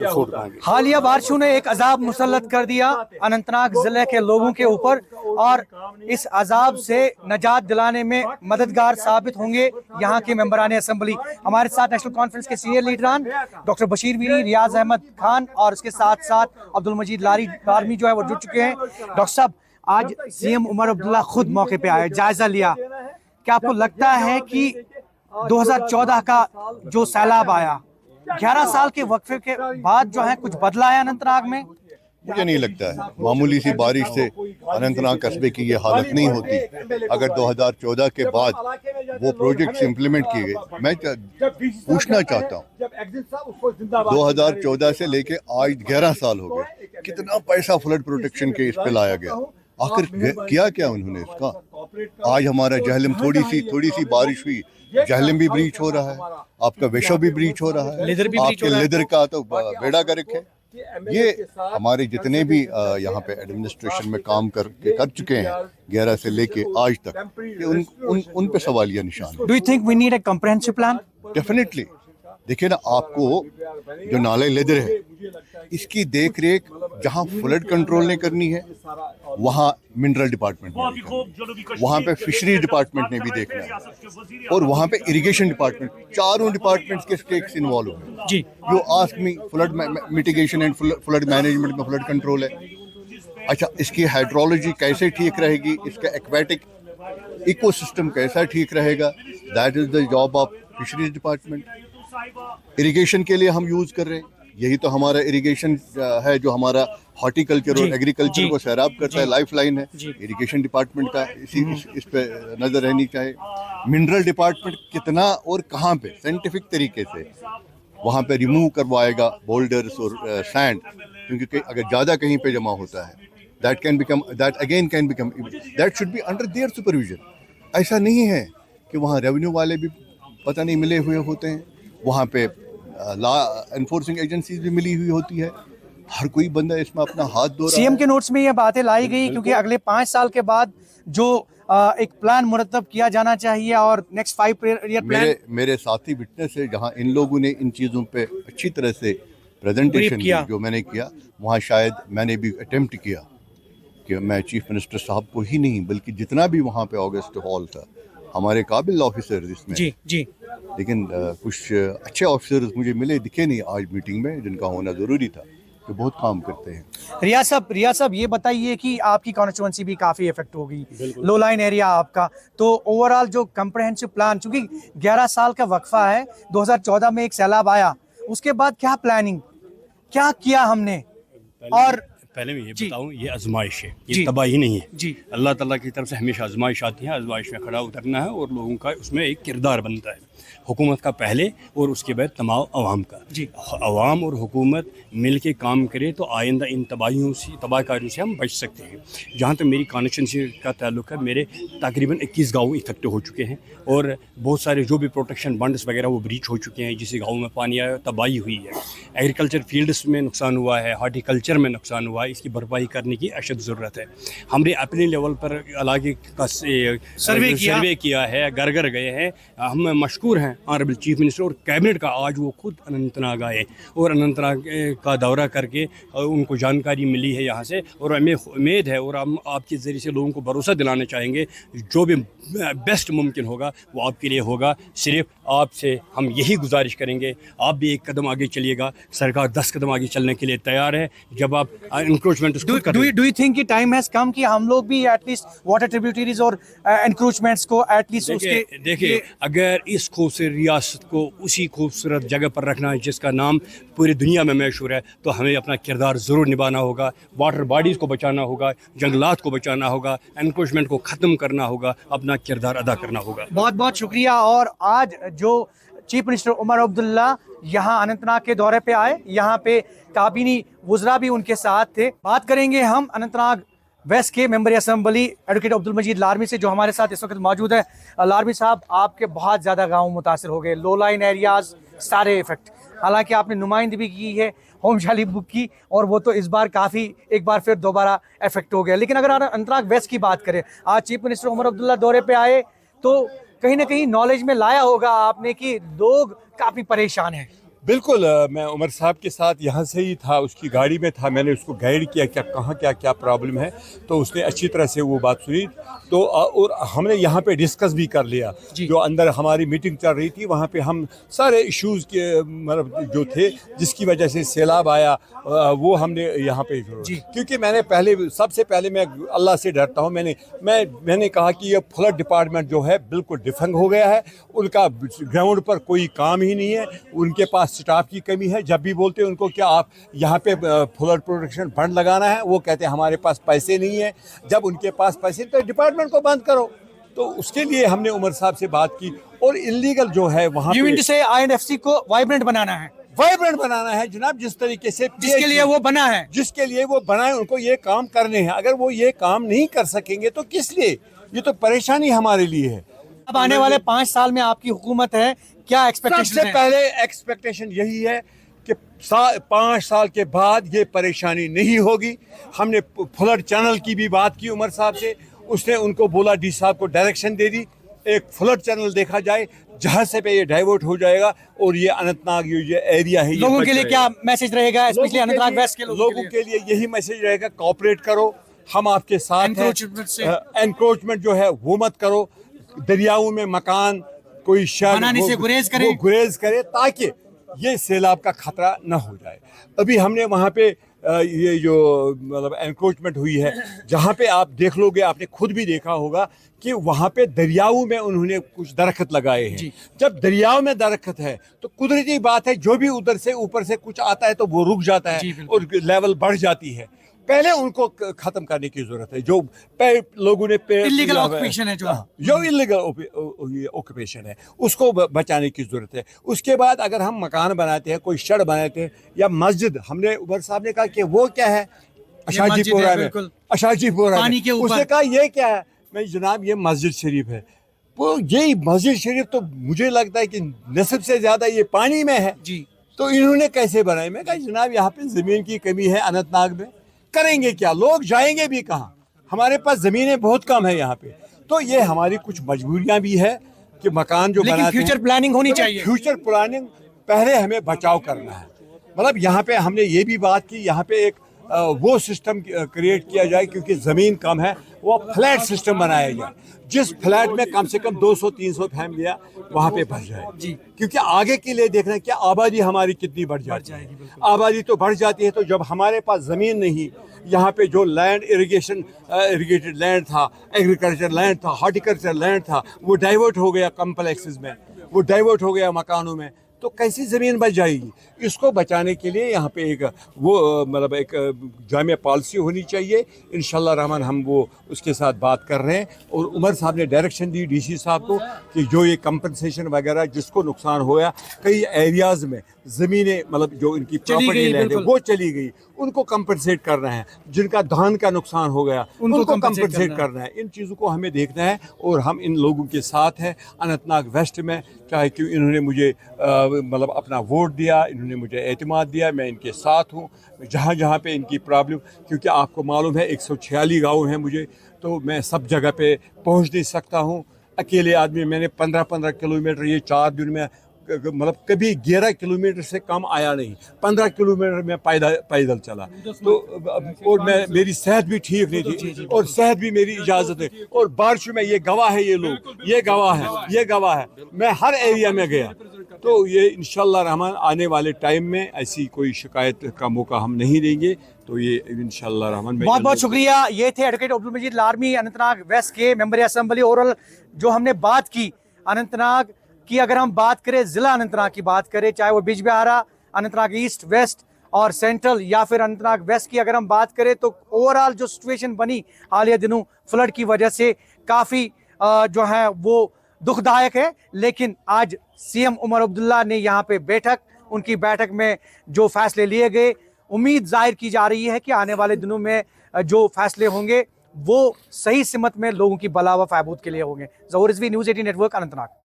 حالیہ بارشوں نے ایک عذاب مسلط کر دیا اننت ناگ ضلع کے لوگوں کے اوپر، اور اس عذاب سے نجات دلانے میں مددگار ثابت ہوں گے یہاں کے ممبران اسمبلی۔ ہمارے ساتھ نیشنل کانفرنس کے سینئر لیڈران ڈاکٹر بشیر ویری، ریاض احمد خان اور اس کے ساتھ ساتھ عبدالمجید لارمی جو ہے وہ جڑ چکے ہیں۔ ڈاکٹر صاحب، آج سی ایم عمر عبداللہ خود موقع پہ آئے، جائزہ لیا، کیا آپ کو لگتا ہے کہ 2014 کا جو سیلاب آیا 11 سال کے وقفے کے بعد جو ہے کچھ بدلا ہے اننت ناگ میں؟ مجھے نہیں لگتا ہے، معمولی سی بارش سے اننت ناگ قصبے کی یہ حالت نہیں ہوتی۔ اگر 2014 کے بعد وہ پروجیکٹس امپلیمنٹ کیے گئے، میں پوچھنا چاہتا ہوں 2014 سے لے کے آج 11 سال ہو گئے، کتنا پیسہ فلڈ پروٹیکشن کے اس پہ لایا گیا، آخر کیا کیا انہوں نے اس کا؟ آج ہمارا جہلم تھوڑی سی بارش ہوئی، جہلم بھی بریچ ہو رہا ہے، آپ کا ویشو بھی بریچ ہو رہا ہے، آپ کے لیدر کا تو بیڑا گرک ہے۔ یہ ہمارے جتنے بھی یہاں پہ ایڈمنسٹریشن میں کام کر چکے ہیں 11 سے لے کے آج تک، ان پہ سوالیہ نشان ہے۔ Do you think we need a comprehensive plan? Definitely. دیکھیں نا، آپ کو جو نالے لیدر ہے اس کی دیکھ ریکھ جہاں فلڈ کنٹرول نے کرنی ہے وہاں منرل ڈپارٹمنٹ نے بھی کرنی ہے، وہاں پہ فشریز ڈپارٹمنٹ نے بھی دیکھنا ہے، اور وہاں پہ اریگیشن ڈپارٹمنٹ، چاروں ڈپارٹمنٹس کے اسٹیکس انوالو ہیں۔ جی، جو ask me flood mitigation and flood management میں فلڈ کنٹرول ہے، اچھا اس کی ہائیڈرولوجی کیسے ٹھیک رہے گی، اس کا ایکویٹک ایکو سسٹم کیسا ٹھیک رہے گا، that is the job of fisheries department. Irrigation کے لیے ہم یوز کر رہے ہیں، یہی تو ہمارا اریگیشن ہے جو ہمارا ہارٹیکلچر اور ایگریکلچر کو سیراب کرتا ہے، لائف لائن ہے اریگیشن ڈپارٹمنٹ کا، اس پہ نظر رہنی چاہیے۔ منرل ڈپارٹمنٹ کتنا اور کہاں پہ سائنٹیفک طریقے سے وہاں پہ ریموو کروائے گا بولڈرز اور سینڈ، کیونکہ اگر زیادہ کہیں پہ جمع ہوتا ہے that should be under their supervision۔ ایسا نہیں ہے کہ وہاں ریونیو والے بھی پتہ نہیں ملے ہوئے ہوتے ہیں، وہاں پہ لا انفورسنگ ایجنسیز بھی ملی ہوئی ہوتی ہے، ہر کوئی بندہ اس میں اپنا ہاتھ دھو رہا ہے۔ سی ایم کے نوٹس میں یہ باتیں لائی گئی کیونکہ اگلے 5 سال کے بعد جو ایک پلان مرتب کیا جانا چاہیے اور نیکسٹ 5 ایئر پلان۔ میرے ساتھی وٹنس ہے، جہاں ان لوگوں نے ان چیزوں پہ اچھی طرح سے پریزنٹیشن کی جو میں نے کیا، وہاں شاید میں نے بھی اٹیمپٹ کیا کہ میں چیف منسٹر صاحب کو ہی نہیں بلکہ جتنا بھی وہاں پہ آگسٹ ہال تھا ہمارے قابل آفیسرز اس میں، جی، لیکن کچھ اچھے آفیسرز مجھے ملے، دکھے نہیں آج میٹنگ میں، جن کا ہونا ضروری تھا، کہ بہت کام کرتے ہیں۔ ریاض صاحب یہ بتائیے کہ آپ کی کانسٹیچوئنسی بھی کافی افیکٹ ہوگی، لو لائن ایریا آپ کا، تو اوور آل جو کمپریہنسو پلان، چونکہ 11 سال کا وقفہ ہے، 2014 میں ایک سیلاب آیا، اس کے بعد کیا پلاننگ کیا کیا ہم نے؟ اور پہلے میں یہ بتاؤں، یہ آزمائش ہے، یہ تباہی نہیں ہے۔ اللہ تعالیٰ کی طرف سے ہمیشہ آزمائش آتی ہے، آزمائش میں کھڑا اترنا ہے، اور لوگوں کا اس میں ایک کردار بنتا ہے، حکومت کا پہلے اور اس کے بعد تمام عوام کا۔ عوام اور حکومت مل کے کام کرے تو آئندہ ان تباہ کاریوں سے ہم بچ سکتے ہیں۔ جہاں تک میری کانسٹیچوئنسی کا تعلق ہے، میرے تقریباً 21 گاؤں افیکٹ ہو چکے ہیں، اور بہت سارے جو بھی پروٹیکشن بنڈس وغیرہ وہ بریچ ہو چکے ہیں، جسے گاؤں میں پانی آیا، تباہی ہوئی ہے، ایگریکلچر فیلڈس میں نقصان ہوا ہے، ہارٹیکلچر میں نقصان ہوا ہے، اس کی بھرپائی کرنے کی اشد ضرورت ہے۔ ہم نے اپنے لیول پر علاقے کا سروے کیا ہے، گھر گئے ہیں، ہم مشکور ہیں آنریبل چیف منسٹر اور کیبنٹ کا، آج وہ خود اننت ناگ آئے اور اننت ناگ کا دورہ کر کے ان کو جانکاری ملی ہے یہاں سے، اور ہمیں امید ہے اور ہم آپ کے ذریعے سے لوگوں کو بھروسہ دلانا چاہیں گے جو بھی بیسٹ ممکن ہوگا وہ آپ کے لیے ہوگا۔ صرف آپ سے ہم یہی گزارش کریں گے، آپ بھی ایک قدم آگے چلیے گا، سرکار 10 قدم آگے چلنے کے لیے تیار ہے۔ جب آپ انکروچمنٹ ڈو یو تھنک کہ ٹائم ہیز کم کہ ہم لوگ بھی ایٹ لیسٹ واٹر ٹریبیوٹریز اور انکروچمنٹس کو ایٹ لیسٹ اس کے دیکھیں، اگر اس خوبصورت ریاست کو اسی خوبصورت جگہ پر رکھنا ہے جس کا نام پوری دنیا میں مشہور ہے، تو ہمیں اپنا کردار ضرور نبھانا ہوگا، واٹر باڈیز کو بچانا ہوگا، جنگلات کو بچانا ہوگا، انکروچمنٹ کو ختم کرنا ہوگا، اپنا کردار ادا کرنا ہوگا۔ بہت بہت شکریہ۔ اور آج جو چیف منسٹر عمر عبداللہ یہاں اننت ناگ کے دورے پہ آئے، یہاں پہ کابینی وزراء بھی ان کے ساتھ تھے۔ بات کریں گے ہم اننت ناگ ویسٹ کے ممبر اسمبلی ایڈوکیٹ عبدالمجید لارمی سے، جو ہمارے ساتھ اس وقت موجود ہے۔ لارمی صاحب، آپ کے بہت زیادہ گاؤں متاثر ہو گئے، لو لائن ایریاز سارے افیکٹ، حالانکہ آپ نے نمائندگی بھی کی ہے، ہوم شالی بک کی، اور وہ تو اس بار کافی ایک بار پھر دوبارہ افیکٹ ہو گیا۔ لیکن اگر اننت ناگ ویسٹ کی بات کریں، آج چیف منسٹر عمر عبداللہ دورے پہ آئے تو کہیں نہ کہیں نالج میں لایا ہوگا آپ نے کہ لوگ کافی پریشان ہیں۔ بالکل میں عمر صاحب کے ساتھ یہاں سے ہی تھا، اس کی گاڑی میں تھا، میں نے اس کو گائیڈ کیا کہ کہاں کیا پرابلم ہے، تو اس نے اچھی طرح سے وہ بات سنی، تو اور ہم نے یہاں پہ ڈسکس بھی کر لیا، جو اندر ہماری میٹنگ چل رہی تھی وہاں پہ ہم سارے ایشوز کے مطلب جو تھے جس کی وجہ سے سیلاب آیا وہ ہم نے یہاں پہ کیونکہ میں نے سب سے پہلے میں اللہ سے ڈرتا ہوں، میں نے کہا کہ یہ فلڈ ڈپارٹمنٹ جو ہے بالکل ڈفنگ ہو گیا ہے، ان کا گراؤنڈ پر کوئی کام ہی نہیں ہے، ان کے پاس سٹاف کی کمی ہے، جب بھی بولتے ہیں ان کو کہ آپ یہاں پہ فلڈ پروٹیکشن فنڈ لگانا ہے، وہ کہتے ہیں ہمارے پاس پیسے نہیں ہیں، جب ان کے پاس پیسے تو ڈپارٹمنٹ کو بند کرو، تو اس کے لیے ہم نے عمر صاحب سے بات کی، اور انلیگل جو ہے وہاں سے INFC کو وائبرنٹ بنانا ہے جناب، جس طریقے سے جس کے لیے وہ بنا ہے، جس کے لیے وہ بنا ہے، ان کو یہ کام کرنے ہیں، اگر وہ یہ کام نہیں کر سکیں گے تو کس لیے؟ یہ تو پریشانی ہمارے لیے ہے۔ اب آنے والے 5 سال میں آپ کی حکومت ہے، کیا ایکسپیکٹیشن سب سے پہلے ایکسپیکٹیشن یہی ہے کہ 5 سال کے بعد یہ پریشانی نہیں ہوگی۔ ہم نے فلڈ چینل کی بھی بات کی عمر صاحب سے، اس نے ان کو بولا، ڈی صاحب کو ڈائریکشن دے دی، ایک فلڈ چینل دیکھا جائے جہاں سے پہ یہ ڈائیورٹ ہو جائے گا، اور یہ اننت ناگ یہ ایریا ہے، لوگوں کے لیے کیا میسج رہے گا، اسپیشلی اننت ناگ ویسٹ کے لوگوں کے لیے یہی میسج رہے گا، کوآپریٹ کرو، ہم آپ کے ساتھ ہیں، انکروچمنٹ جو ہے وہ مت کرو، دریاؤں میں مکان کوئی بنانے سے گریز کرے تاکہ یہ سیلاب کا خطرہ نہ ہو جائے۔ ابھی ہم نے وہاں پہ یہ جو مطلب انکروچمنٹ ہوئی ہے، جہاں پہ آپ دیکھ لو گے، آپ نے خود بھی دیکھا ہوگا کہ وہاں پہ دریاؤں میں انہوں نے کچھ درخت لگائے ہیں۔ جب دریاؤں میں درخت ہے تو قدرتی بات ہے، جو بھی ادھر سے اوپر سے کچھ آتا ہے تو وہ رک جاتا ہے اور لیول بڑھ جاتی ہے۔ پہلے ان کو ختم کرنے کی ضرورت ہے، جو لوگوں نے انلیگل آکوپیشن ہے، جو انلیگل آکوپیشن ہے اس کو بچانے کی ضرورت ہے۔ اس کے بعد اگر ہم مکان بناتے ہیں، کوئی شڈ بناتے ہیں یا مسجد، ہم نے عمر صاحب نے کہا کہ وہ کیا ہے، اشاجی پورہ میں، اشاجی پورہ میں، اس نے کہا یہ کیا ہے، میں جناب یہ مسجد شریف ہے، وہ یہی مسجد شریف تو مجھے لگتا ہے کہ نصف سے زیادہ یہ پانی میں ہے، تو انہوں نے کیسے بنائی؟ میں کہا جناب یہاں پہ زمین کی کمی ہے، اننت ناگ میں کریں گے کیا، لوگ جائیں گے بھی کہاں، ہمارے پاس زمینیں بہت کم ہے یہاں پہ، تو یہ ہماری کچھ مجبوریاں بھی ہے کہ مکان جو بناتے ہیں، فیوچر پلاننگ ہونی چاہیے، فیوچر پلاننگ پہلے ہمیں بچاؤ کرنا ہے، مطلب یہاں پہ ہم نے یہ بھی بات کی، یہاں پہ ایک وہ سسٹم کریٹ کیا جائے، کیونکہ زمین کم ہے، وہ فلیٹ سسٹم بنایا جائے، جس فلیٹ میں کم سے کم 200-300 فیملیاں وہاں پہ بڑھ جائے، کیونکہ آگے کے لیے دیکھنا ہے کہ آبادی ہماری کتنی بڑھ جاتی ہے، آبادی تو بڑھ جاتی ہے، تو جب ہمارے پاس زمین نہیں، یہاں پہ جو لینڈ اریگیٹڈ لینڈ تھا، ایگریکلچر لینڈ تھا، ہارٹیکلچر لینڈ تھا، وہ ڈائیورٹ ہو گیا کمپلیکسز میں، وہ ڈائیورٹ ہو گیا مکانوں میں، تو کیسی زمین بچ جائے گی؟ اس کو بچانے کے لیے یہاں پہ ایک وہ مطلب ایک جامع پالیسی ہونی چاہیے، انشاءاللہ رحمان ہم وہ اس کے ساتھ بات کر رہے ہیں، اور عمر صاحب نے ڈائریکشن دی ڈی سی صاحب کو کہ جو یہ کمپنسیشن وغیرہ جس کو نقصان ہوا، کئی ایریاز میں زمینیں مطلب جو ان کی پراپرٹی لینڈ ہے وہ چلی گئی، ان کو کمپنسیٹ کرنا ہے، جن کا دھان کا نقصان ہو گیا ان کو کمپنسیٹ کرنا ہے، ان چیزوں کو ہمیں دیکھنا ہے، اور ہم ان لوگوں کے ساتھ ہیں اننت ناگ ویسٹ میں، چاہے کہ انہوں نے مجھے مطلب اپنا ووٹ دیا، انہوں نے مجھے اعتماد دیا، میں ان کے ساتھ ہوں، جہاں جہاں پہ ان کی پرابلم، کیونکہ آپ کو معلوم ہے 146 گاؤں ہیں مجھے، تو میں سب جگہ پہ پہنچ نہیں سکتا ہوں، اکیلے آدمی، میں نے 15 کلومیٹر یہ 4 دن میں مطلب کبھی 11 کلومیٹر سے کم آیا نہیں، 15 کلومیٹر میں پیدل چلا، تو اور میری صحت بھی ٹھیک نہیں تھی، اور صحت بھی میری اجازت ہے، اور بارشوں میں یہ گواہ ہے، یہ لوگ یہ گواہ ہے، میں ہر ایریا میں گیا، تو یہ انشاءاللہ رحمان آنے والے ٹائم میں ایسی کوئی شکایت کا موقع ہم نہیں دیں گے، تو یہ انشاءاللہ رحمان۔ بہت بہت شکریہ، یہ تھے ایڈوکیٹ عبدالمجید لارمی، اننت ناگ ویسٹ کے ممبر اسمبلی۔ اور جو ہم نے بات کی اننت ناگ کی، اگر ہم بات کریں ضلع اننت ناگ کی بات کریں، چاہے وہ بیج بہارا، اننت ناگ ایسٹ، ویسٹ اور سینٹرل، یا پھر اننت ناگ ویسٹ کی اگر ہم بات کریں، تو اوورآل جو سچویشن بنی حالیہ دنوں فلڈ کی وجہ سے کافی جو ہے وہ دکھ دائق ہے، لیکن آج سی ایم عمر عبداللہ نے یہاں پہ ان کی بیٹھک میں جو فیصلے لیے گئے، امید ظاہر کی جا رہی ہے کہ آنے والے دنوں میں جو فیصلے ہوں گے وہ صحیح سمت میں لوگوں کی بھلا و بہبود کے لیے ہوں گے۔ Zahoor Rizvi, news 18 network, Anant Nag.